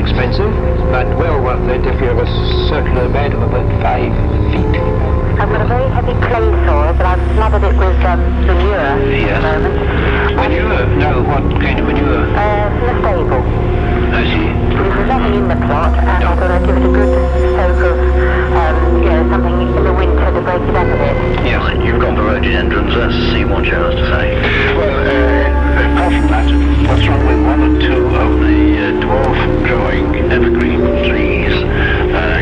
expensive, but well worth it if you have a circular bed of about 5 feet. I've got a very heavy clay soil, but I've smothered it with manure Yes. at the moment. Manure? No, what kind of manure? From the stable. I see. There's nothing in the plot, and I thought I'd give it a good soak of, something in the winter to break it up a bit. Yes. You've got the rhododendrons, see what you have to say. Well, apart from that, what's wrong with one or two of the dwarf growing evergreen trees,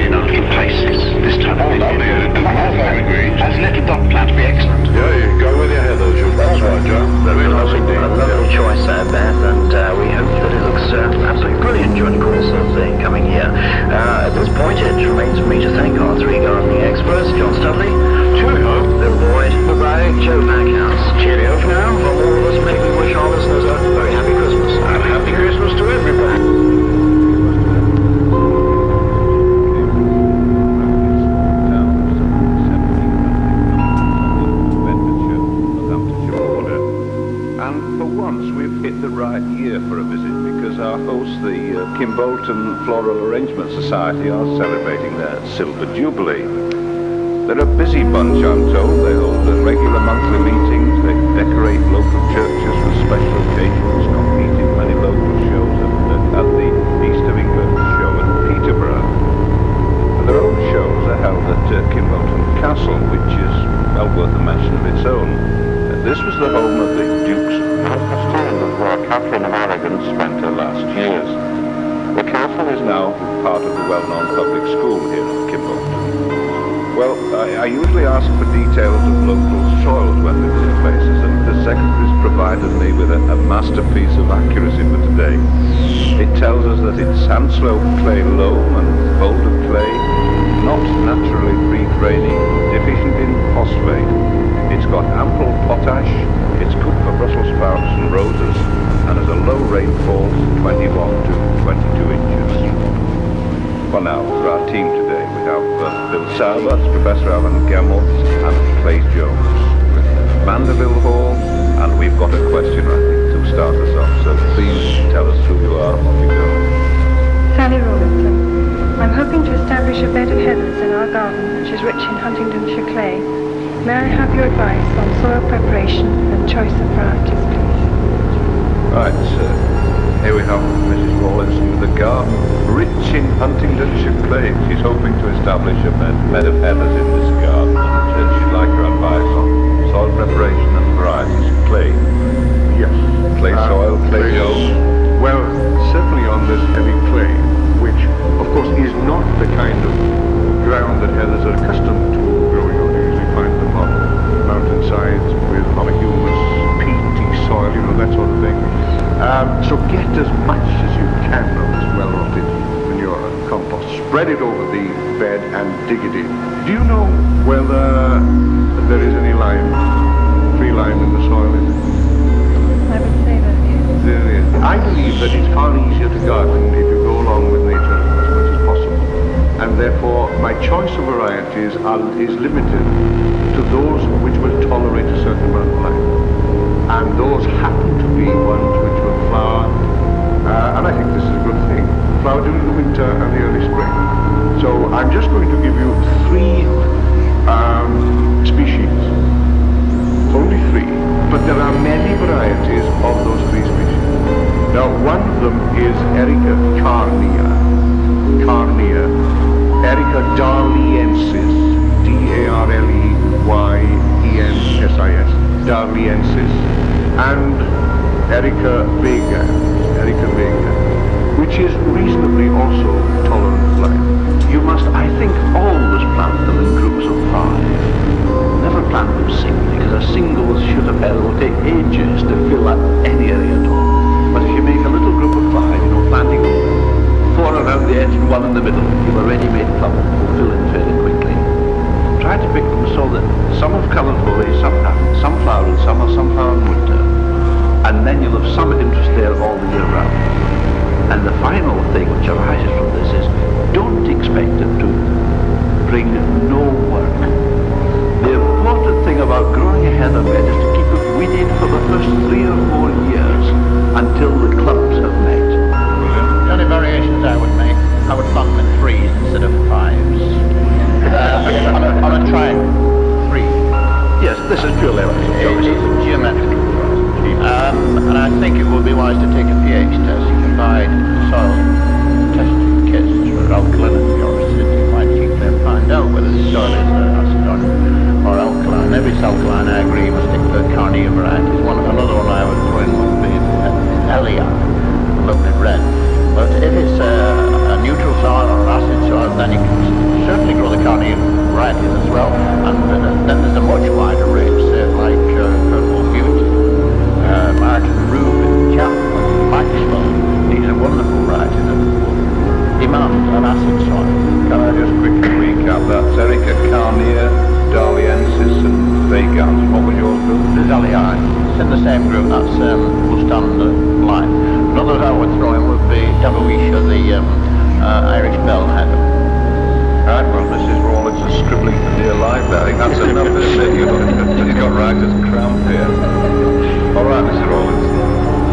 in places this time of year? The half evergreens. As little dot plants be excellent. Yeah, you go with your heathers. That's right, Joe. Very nice indeed. A lovely choice there, Beth, and we hope that it looks absolutely brilliant during the course of the coming year. At this point, it remains for me to thank our 3 gardening experts, John Studley, Cheerio. Bill Boyd, Bye-bye. Joe Backhouse. Cheerio for now. From all of us, may we wish our listeners a very happy Christmas. And happy Christmas to everybody. And for once, we've hit the right year for a visit because our hosts, the Kimbolton Floral Arrangement Society, are celebrating their Silver Jubilee. They're a busy bunch, I'm told. They hold regular monthly meetings, they decorate local churches for special occasions, compete in many local shows, and at the East of England show at Peterborough. And their own shows are held at Kimbolton Castle, which is well worth a mention of its own. This was the home of the Dukes of Castile, where Catherine of Aragon spent her last years. The castle is now part of the well-known public school here at Kimbolton. Well, I usually ask for details of local soils when we visit places, and the secretary's provided me with a masterpiece of accuracy for today. It tells us that it's sand-sloped clay loam and boulder clay, not naturally free-draining, deficient in phosphate. It's got ample potash, it's good for Brussels sprouts and roses, and has a low rainfall, 21 to 22 inches. Well now, for our team today, we have Bill Sauber, Professor Alan Gemmell, and Clay Jones with Mandeville Hall, and we've got a question, I think, to start us off, so please tell us who you are and what you know. Sally Rawlinson. I'm hoping to establish a bed of heathers in our garden, which is rich in Huntingdonshire clay. May I have your advice on soil preparation and choice of varieties, please? Right, here we have Mrs. Rawlinson with a garden rich in Huntingdonshire clay. She's hoping to establish a bed of heathers in this garden, and she'd like your advice on soil preparation and varieties of clay. Yes. Clay soil, clay dough. Well, certainly on this heavy clay, which of course is not the kind of ground that heathers are accustomed to growing on. You usually find them on mountainsides with a lot of humus, peaty soil, that sort of thing. So get as much as you can of this well-rotted manure and compost. Spread it over the bed and dig it in. Do you know whether there is any lime, free lime in the soil? Is it? I would say that, yes. There is. I believe that it's far easier to garden if you go along with nature as much as possible. And therefore, my choice of varieties is limited to those which will tolerate a certain amount of light. And those happen to be ones which will flower, and I think this is a good thing, flower during the winter and the early spring. So I'm just going to give you 3 species, only 3, but there are many varieties of those 3 species. Now, one of them is Erica carnea, Erica darliensis, Darleyeensis, Darliensis, and Erica vega, which is reasonably also tolerant of light. You must, I think, always plant them in groups of 5. Never plant them singly, because a single shoot of heather will take ages to fill up any area at all. But if you make a little group of 5, planting them 4 around the edge and 1 in the middle, you've a ready-made clump that will fill in fairly quickly. Try to pick them so that some have coloured foliage, some haven't, some flower in summer, some flower in winter. And then you'll have some interest there all the year round. And the final thing which arises from this is, don't expect it to bring no work. The important thing about growing a heather bed is to keep it weeded for the first 3 or 4 years until the clumps have met. only variations I would make, I would plant them in 3s instead of 5s. On a triangle, 3. Yes, this is purely It's geometrical. And I think it would be wise to take a pH test. You can buy soil testing kits for alkalinity or acidity quite cheaply and find out whether the soil is acid or alkaline. If it's alkaline, I agree, you must stick to the carnea varieties. Another one I would throw in would be LEI, lovely red. But if it's a neutral soil or acid soil, then you can certainly grow the carnea varieties as well. And then there's a much wider range, say like Purple Beauty, Martin Rubin, Chapman, Maxwell. These are wonderful varieties that demand an acid soil. Can I just quickly recap that? Erica Carnea, Darliensis and Vagans. What was yours, Bill? There's LEI. It's in the same group, that's Lustan line. Another I would throw in would be Daboisha, the Irish bell head. Right, well, Mrs. Rawlins is scribbling the dear life there. I think that's enough, isn't it? You got writer's cramp here. All right, Mrs. Rawlins.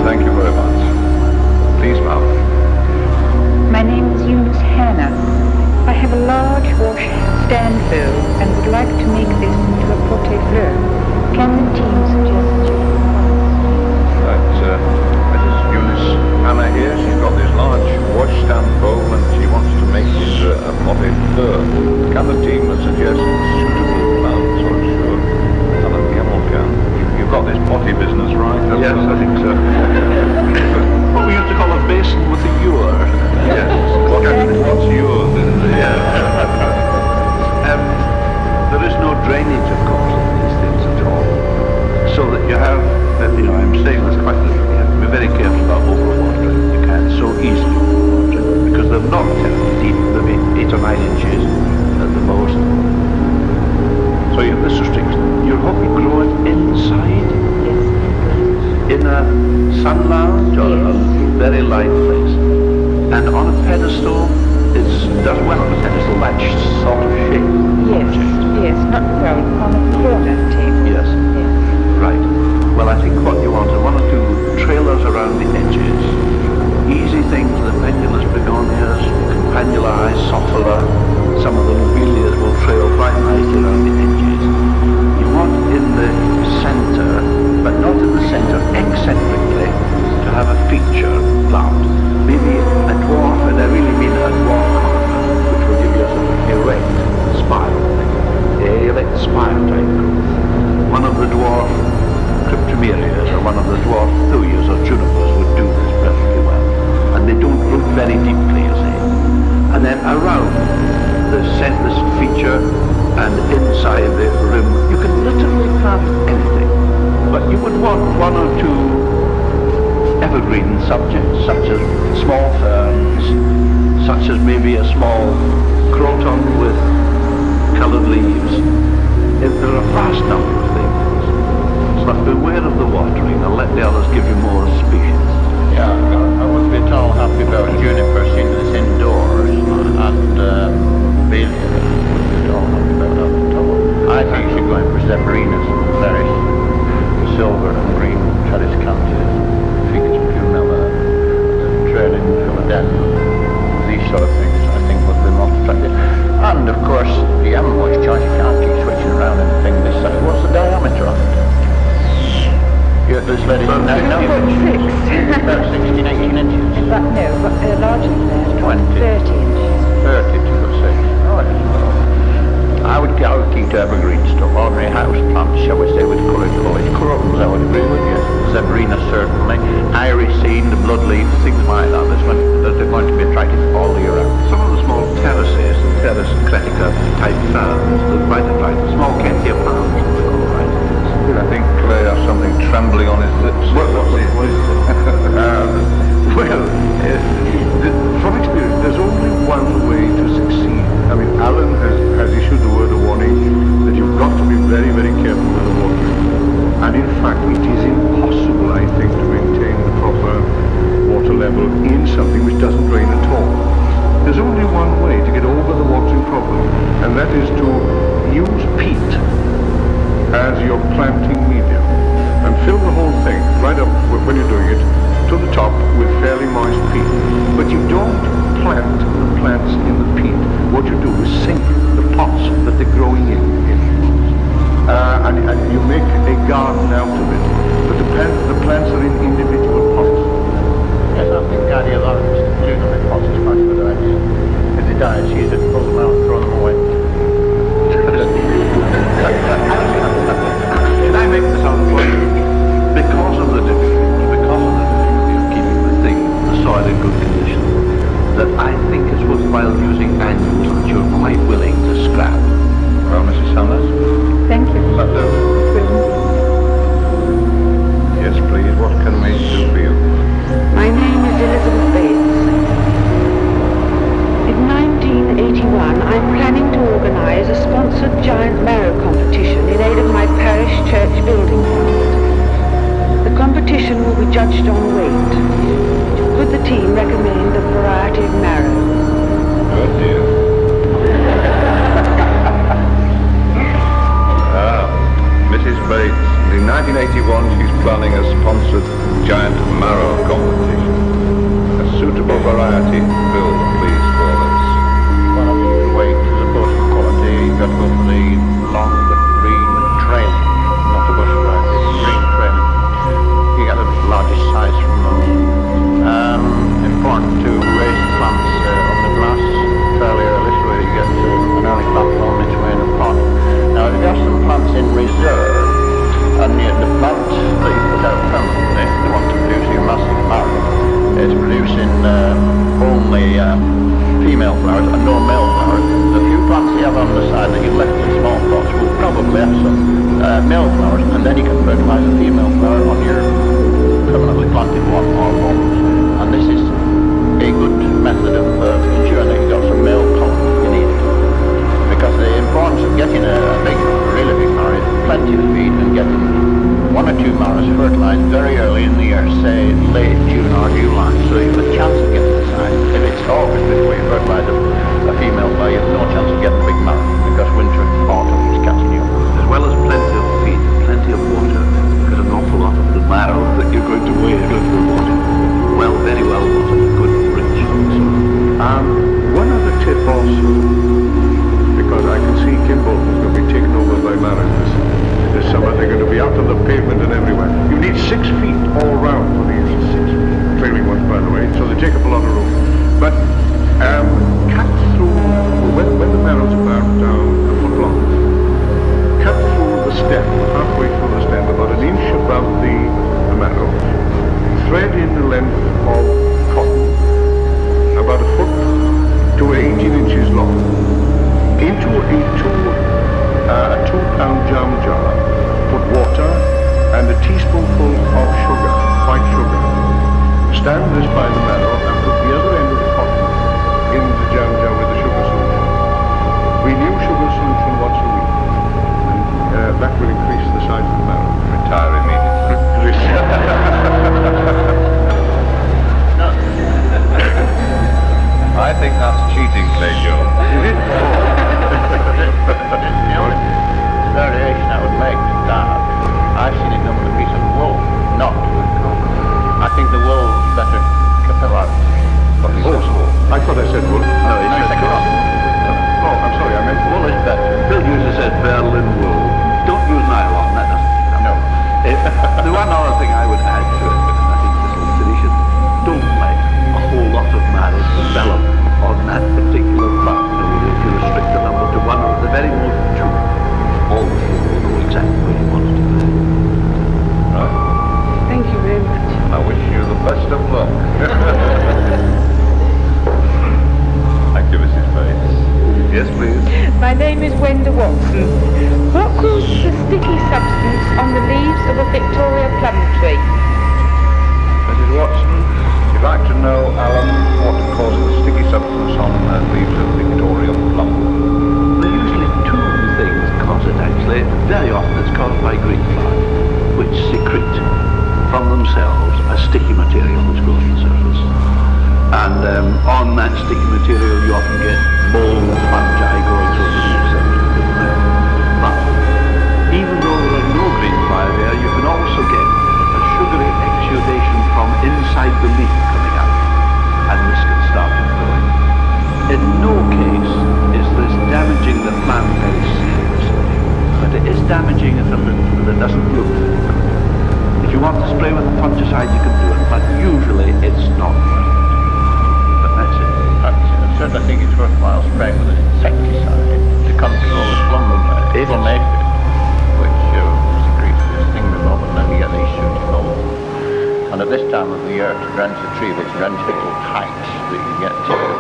Thank you very much. Please, ma'am. My name is Eunice Hannah. I have a large wash stand bow and would like to make this into a poté fleur. Can the team suggest you? Right, Mrs. Eunice Hannah here. She's got this large washstand bowl and she wants to make it a potted fleur. Can the team suggest suitable plants or sure? Alan Gemmell can. You've got this potty business, right? Yes, I think so. What we used to call a basin with a ewer. Yes. What's yours? There is no drainage, of course, in these things at all. So that you have, I'm saying this quite literally, you have to be very careful about overwatering. You can't so easily overwater them because they're not terribly deep, maybe 8 or 9 inches at the most. So you have this restriction. You're hoping to grow it inside? In a sun lounge or a very light place? And on a pedestal, it does well on a pedestal, that sort of shape. Yes, not well, on a corner table. Yes. Yes. Right. Well, I think what you want are 1 or 2 trailers around the edges. Easy things, the pendulous begonias, campanula, isophylla, some of the lobelias will trail quite nicely around the edges. You want in the center, but not in the center eccentrically, to have a feature plant. Maybe a dwarf, and I really mean a dwarf conifer, which will give you a sort of erect spire thing. Erect spire type growth. One of the dwarf cryptomerias or one of the dwarf thuyas or junipers would do this perfectly well. And they don't root very deeply, you see. And then around the centerless feature and inside the rim, you can literally plant anything. But you would want 1 or 2 evergreen subjects, such as small ferns, such as maybe a small croton with coloured leaves. There are a vast number of things. But beware of the watering and let the others give you more species. Yeah, I wouldn't be at all happy about juniper seeing this indoors and Belia wouldn't be at all happy about that at all. I think you should go in for Zeberinas, very silver and green trellis cantias, Ficus pumila, trailing philodendron, these sort of things I think would be most attractive. And of course, you haven't much choice, you can't keep switching around anything this size. What's the diameter of it? This lady, no, about 16, 18 inches. But no, but larger than that, 20. 30 inches. 30 to what you do is sink the pots that they're growing in. And you make a garden out of it. But the plants are in individual pots. Yes, I think the idea of doing them in pots is quite a good idea. If they die, it's easy to pull them out and throw them away. Can I make this on point? Because of the difficulty of keeping the soil in good condition, that I think it's worthwhile using annuals that you're quite willing to scrap. Well, Mrs. Summers? Thank you. Yes, please. What can we do for you? My name is Elizabeth Bates. In 1981, I'm planning to organise a sponsored giant marrow competition in aid of my parish church building fund. The competition will be judged on weight. Could the team recommend a variety of marrow? Good dear. Mrs. Bates, in 1981 she's planning a sponsored giant marrow competition. A suitable variety build, please, for this. Well, I think weight as opposed to quality, you've got to go for the long green trailing, not a bush variety, green trailing. You get the largest size from those. Important to raise the plants on the grass fairly early so you get an early platform its way in a pot. Now, if you have some plants in reserve, and the plant that you put out permanently, they want to produce a massive marrow, it's producing only female flowers and no male flowers. The few plants you have on the side that you've left in small pots will probably have some male flowers, and then you can fertilise a female flower on your permanently planted one or bones. And this is a good method of ensuring that you've got some male pollen you need. Because the importance of getting a big, really big marrow is plenty of feed and getting 1 or 2 marrows fertilized very early in the year, say late June or July, so you have a chance of getting the size. If it's August before you fertilize a female flower, you have no chance of getting a big marrow because winter, autumn is catching you. As well as plenty of feed, plenty of water, because an awful lot of the marrow that you're going to weigh is going to be watered. Well, very well watered, good, rich soil. One other tip also, because I can see Kimball is going to be taken over by marrows this summer. They're going to be out on the pavement and everywhere. You need 6 feet all round for these 6 trailing ones, by the way, so they take up a lot of room. But cut through, when the marrows are down a foot long, cut through the stem, halfway through the stem, about 1 inch above the marrow, thread in the length of cotton, about 1 foot to 18 inches long, into a 2-pound jam jar, put water and a teaspoonful of sugar, white sugar. Stand this by the marrow and put the other end of the cotton in the jam jar with the sugar solution. Renew sugar solution once a week, and that will increase the size of the marrow. Retire immediately. I think that's cheating, Clay Joe. The only variation I would make to that, I've seen it done with a piece of wool, not with cotton. I think the wool is better capillary. I thought I said wool. No, he said cotton. Oh, I'm sorry, I meant Wool is better. Bill usually said Berlin wool. Don't use nylon, that doesn't. No. The one other thing I would add to it, I think this will finish it, don't let a whole lot of marrows develop on that particular plant. If you restrict the number to 1 or the very most 2, all the food will go exactly where you want it to go. Right. Thank you very much. I wish you the best of luck. Thank you, Mrs. Bates. Yes, please. My name is Wenda Watson. What causes the sticky substance on the leaves of a Victoria plum tree? Mrs. Watson, you'd like to know, Alan, what causes the sticky substance on the leaves of Victoria plum? There are usually 2 things cause it actually. Very often it's caused by green fly, which secrete from themselves a sticky material which goes on the surface. And on that sticky material you often get mold, fungi going through the leaves. But even though there are no green fly there, you can also get a sugary exudation from inside the leaf coming out, and this can start it growing. In no case is grant a tree which grants little height that you get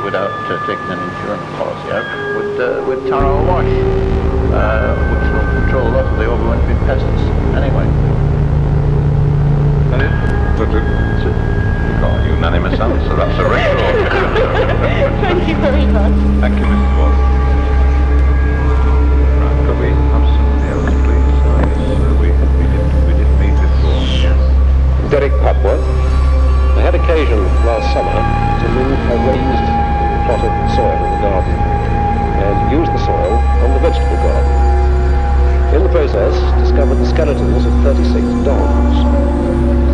without taking an insurance policy out with tar or wash, which will control a lot of the overwintering pests anyway. That is? That's it. We got a unanimous answer. That's a record. Thank you very much. Thank you, Mrs. Watt. Right, could we have somebody else, please? We didn't meet before. Yes. Derek Papworth. I had occasion last summer to move a raised plot of soil in the garden and use the soil on the vegetable garden. In the process, discovered the skeletons of 36 dogs.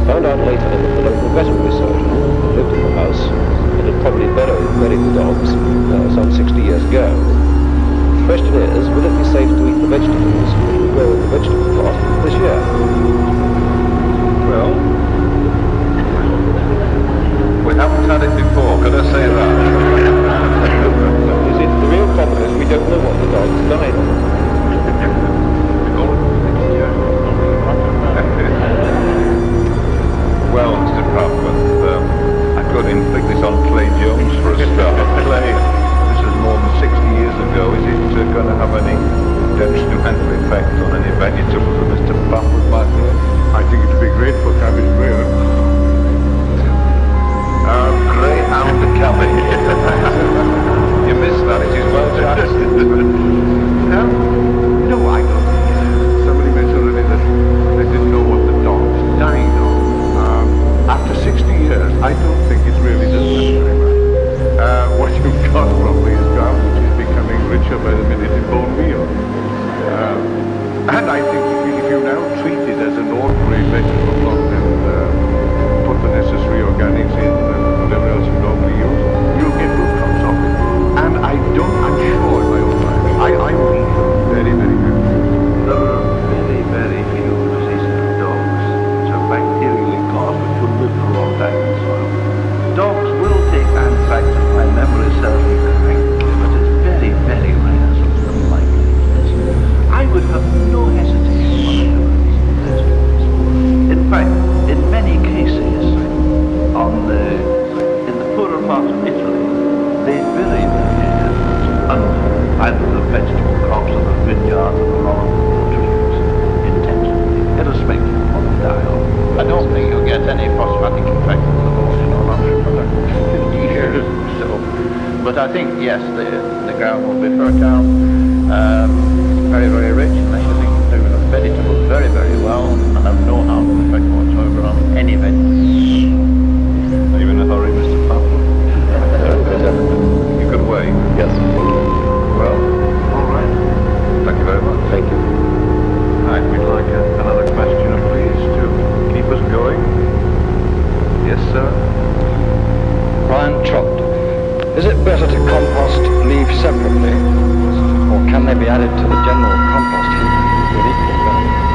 Found out later that the local veterinary surgeon who lived in the house and had probably buried the dogs some 60 years ago. The question is, will it be safe to eat the vegetables which will grow in the vegetable plot this year? Well, we haven't had it before, could I say that? The real problem is we don't know what the dogs died of. Well, Mr. Crawford, I could inflict this on Clay Jones for a start. Clay, this is more than 60 years ago. Is it going to have any detrimental effect on any vegetables that Mr. Crawford might grow? I think it would be great for cabbage rear. Greyhound cabbage. You missed that. It is well drafted. No, I don't think somebody mentioned already that they didn't know what the dogs died of. After 60 years, I don't think it really does matter very much. What you've got probably is ground which is becoming richer by the minute in bone meal. And I think if you now treat it as an ordinary vegetable plot and put the necessary organics in and whatever else you normally use, you'll get good crops off it. And I'm sure in my own life, I mean very, very good. There are very, very few resistant dogs. So bacterially caused, which will live for a long time in soil. Dogs will take anthrax, if my memory serves me correctly, but it's very, very rare, so it's unlikely. I would have no hesitation whatsoever in vegetables. In fact, in many cases, in the poorer parts of Italy, they bury their dead under either the vegetable crops or the vineyard or the lawn trees intentionally, irrespective of what they die of. I don't think you'll get any phosphatic effect on the motion or after about 50 years or so. But I think, yes, the ground will be fertile, very, very rich, and I think do the vegetables very, very well, and have no harmful effect whatsoever on any vegetable. Are you in a hurry, Mr. Pamphlet? You could wait. Yes. Well, all right. Thank you very much. Thank you. Right, we'd like another question, please, to keep us going. Yes, sir? Brian Trott. Is it better to compost leaves separately, or can they be added to the general compost heap with equal benefit?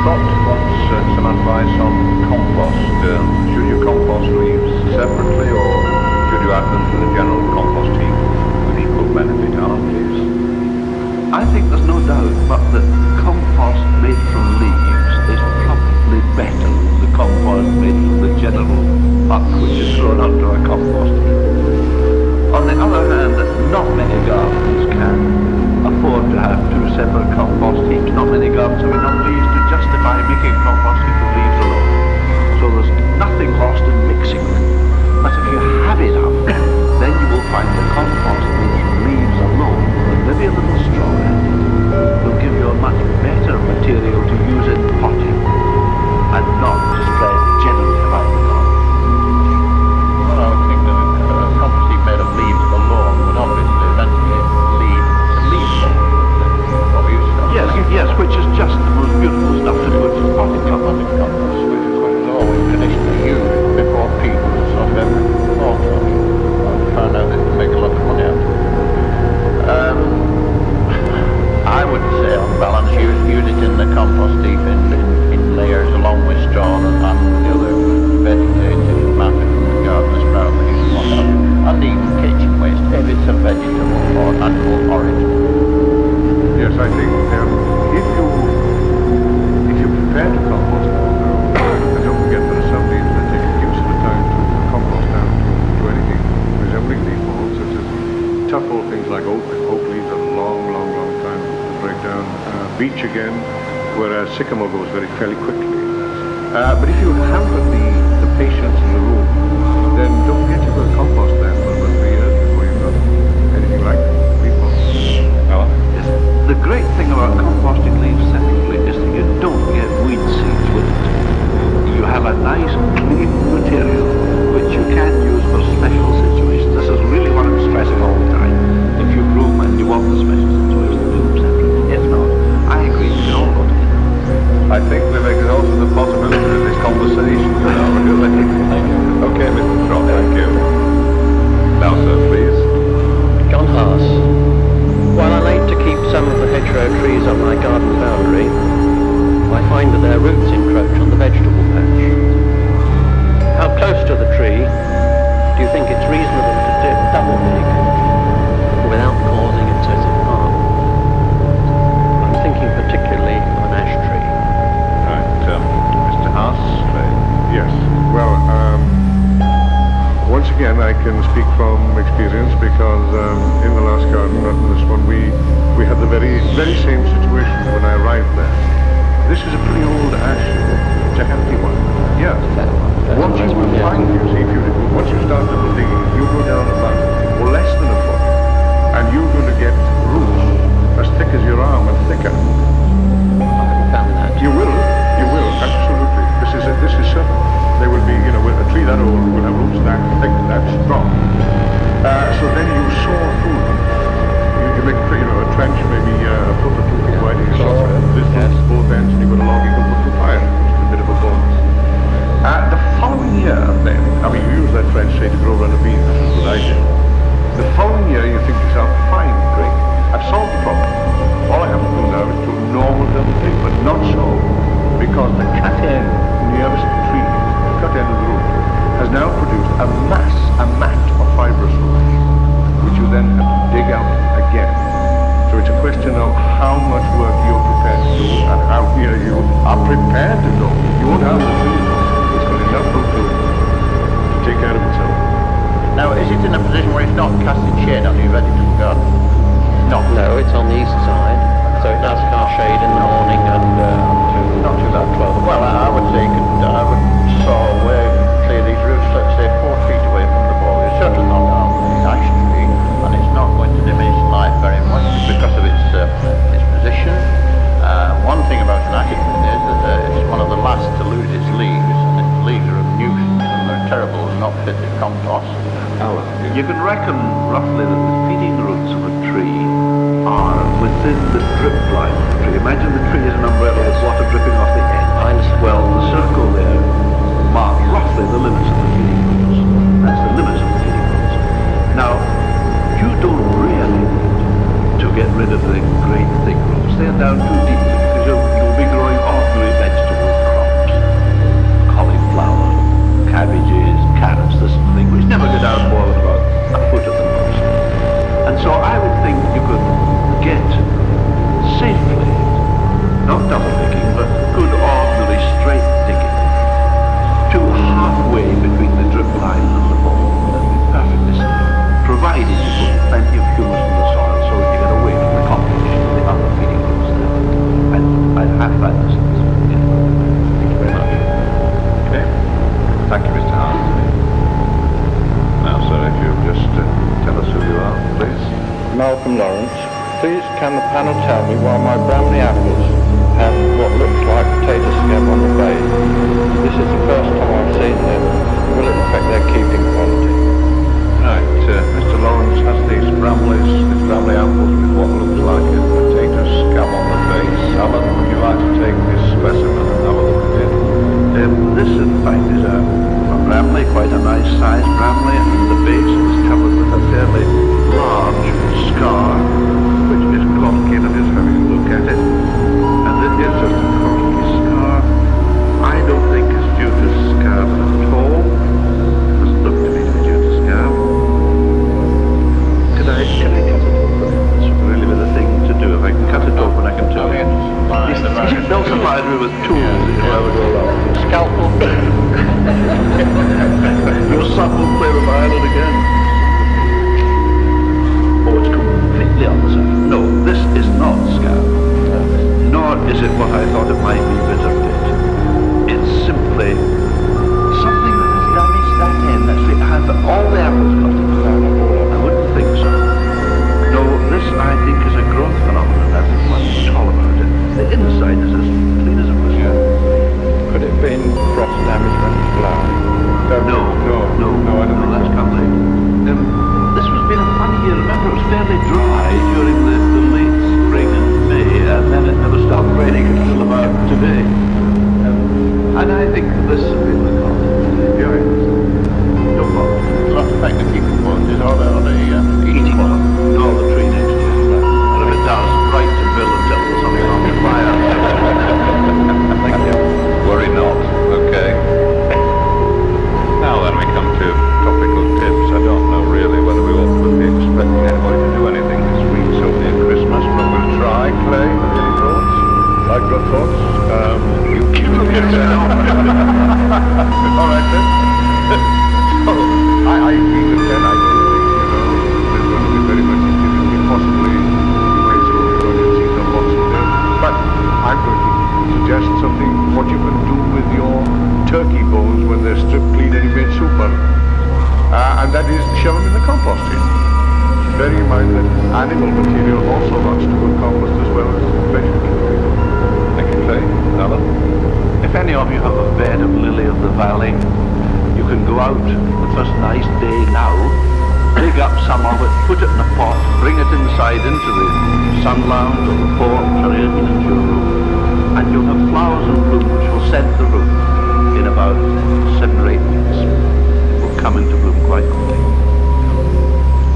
Trott wants some advice on compost. Should you compost leaves separately, or should you add them to the general compost heap with equal benefit? Alan, please. I think there's no doubt but that compost made from leaves is probably better than the compost made from the general muck which is thrown onto a composter. On the other hand, not many gardens can afford to have two separate compost heaps. Not many gardens have enough leaves to justify making compost heap of leaves alone. So there's nothing lost in mixing them. But if you have enough, then you will find the compost things like oak. Oak leaves a long time to break down. Beech again, whereas sycamore goes fairly quickly. But if you hamper the patients in the room, then don't get your compost there for about 3 years before you've got anything like people. Alan? Yes. The great thing about composting leaves separately is that you don't get weed seeds with it. You have a nice clean material which you can use for special situations. This is really what I'm stressing all the time. If you bloom and you want the special situation, bloom separately. If not, I agree, we can all go together. I think we've exhausted the possibilities of this conversation. Okay, Mr. Trott, thank you. Now, sir, please. John Haas. While I like to keep some of the hedgerow trees on my garden boundary, I find that their roots encroach on the vegetable patch. How close to the tree do you think it's reasonable to double dig without causing excessive harm? I'm thinking particularly of an ash tree. Right, Mr. Haas? Yes. Well, once again, I can speak from experience because in the last garden, not in this one, we had the very same situation when I arrived there. This is a pretty old ash. It's a healthy one. Yeah. Once you find, once you start double digging, you go down about less than a foot, and you're going to get roots as thick as your arm and thicker. I haven't found that. You will, absolutely. This is certain. They will be, a tree that old will have roots that thick, that strong. So then you saw through them. You make a trench maybe a foot or 2 feet wide, and you saw this both ends, and you've got a log you can put through fire. Just a bit of a bonus. The following year, then, you use that trench, say, to grow around a bean. That's what I did. The following year, you think to yourself, fine, great. I've solved the problem. All I have to do now is to normal double dig, but not so, because the cut end nearest the tree, the cut end of the root, has now produced a mat of fibrous roots, which you then have to dig out again. So it's a question of how much work you're prepared to do and how you are prepared to go. You won't have the tree. It's got enough root to take care of itself. Now, is it in a position where it's not casting shade on you, ready to the garden? No, it's on the east side, so it does cast shade in the morning and Not too bad. 12. Well, I would say I would saw where clear these roots, let's say 4 feet away from the ball. It's certainly not down the ash tree, and it's not going to diminish light very much because of its position. One thing about an ash tree is that it's one of the last to lose its leaves, and its leaves are a nuisance, and they're terrible and not fit to compost. You can reckon roughly that the feeding roots of a tree are within the drip line of the tree. Imagine the tree is an umbrella with water dripping off the end. I understand. Well, the circle there marks roughly the limits of the feeding roots. That's the limits of the feeding roots. Now, you don't really need to get rid of the great thick roots. They're down too deep because you'll be growing ordinary vegetable crops. Cauliflower, cabbages, carrots, this sort of thing, which never go down more than about a foot at the most. And so I would think you could get safely, not double digging, but good ordinary straight digging to halfway between the drip line and the ball. That'd be perfectly safe, provided you put plenty of humus in the soil so that you get away from the competition of the other feeding roots there. I'd have that distance. Yeah. Thank you very much. Okay. Thank you, Mr. Hart. Now, sir, if you'll just tell us who you are, please. Malcolm Lawrence. Please can the panel tell me why my Bramley apples have what looks like potato scab on the base? This is the first time I've seen them. Will it affect their keeping quality? Right, Mr. Lawrence has these Bramley apples with what looks like a potato scab on the base. Alan, would you like to take this specimen and have a look at it? This, in fact, is a Bramley, quite a nice sized Bramley, and the base is covered with a fairly large scar, which Miss Klotkin is having a look at it. And it is just a costly scar. I don't think it's due to scab at all. It doesn't look to me to be due to scab. Can I cut it open? It's really the thing to do. If I can cut it open, I can tell you. They'll supply me with tools if I would go along. Scalpel. Your son will play the violin again. it what I thought it might be, Bitterpit. It's simply something that has damaged that end. Have all the apples got it? I wouldn't think so. No, this I think is a growth phenomenon. Everyone's all about it. The inside is as clean as a whistle. Could it have been frost damage when it's flowering? No, I don't think that's coming. This has been a funny year. Remember, it was fairly dry during the late spring and May, and then it never stopped raining until about today. And I think this has been the cause. Not affect the keeping qualities, are they? Or the eating qualities? No, the tree next year. And if it does, write to Bill and tell us something on the fire. Thank you. Worry not. Okay. Now then we come to topical tips. I don't know really whether we ought to be expecting anybody to do anything this week so near Christmas, but we'll try. Clay, any thoughts? I've got thoughts. You keep them yourself. All right then. So, I agree with Ken. I don't think, there's going to be very much activity, possibly ways we're going to see the lots of them. But I'm going to suggest something, what you can do with your turkey bones when they're stripped clean and you made soup on them. And that is to shove them in the compost bin. Bearing in mind that animal material also runs to good compost as well as vegetable material. Thank you, Clay. Alan? If any of you have a bed of lily of the valley, you can go out the first nice day now, dig up some of it, put it in a pot, bring it inside into the sun lounge or the porch or even into your room, and you'll have flowers and bloom which will scent the room in about 7 or 8 weeks. It will come into bloom quite quickly.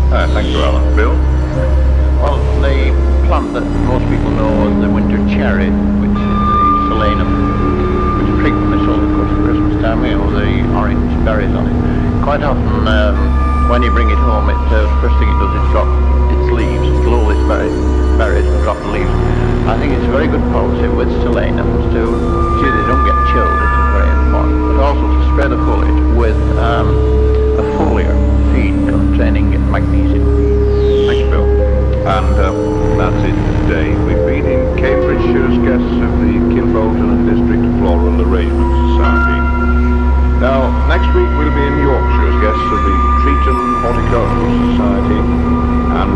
Thank you, Alan. Bill? Well, the plant that most people know as the winter cherry, which is the solanum, which prig missile, of course, at Christmas time, the orange berries on it. Quite often, when you bring it home, first thing it does is drop its leaves, blow its berries and drop the leaves. I think it's a very good policy with solanums to see they don't get chilled, which is very important, but also to spray the foliage with a foliar feed containing magnesium. Thank you, Bill. And that's it for today. We've been in Cambridgeshire as guests of the Kimbolton and District Floral Arrangement Society. Now, next week we'll be in Yorkshire as guests of the Treaton Horticultural Society and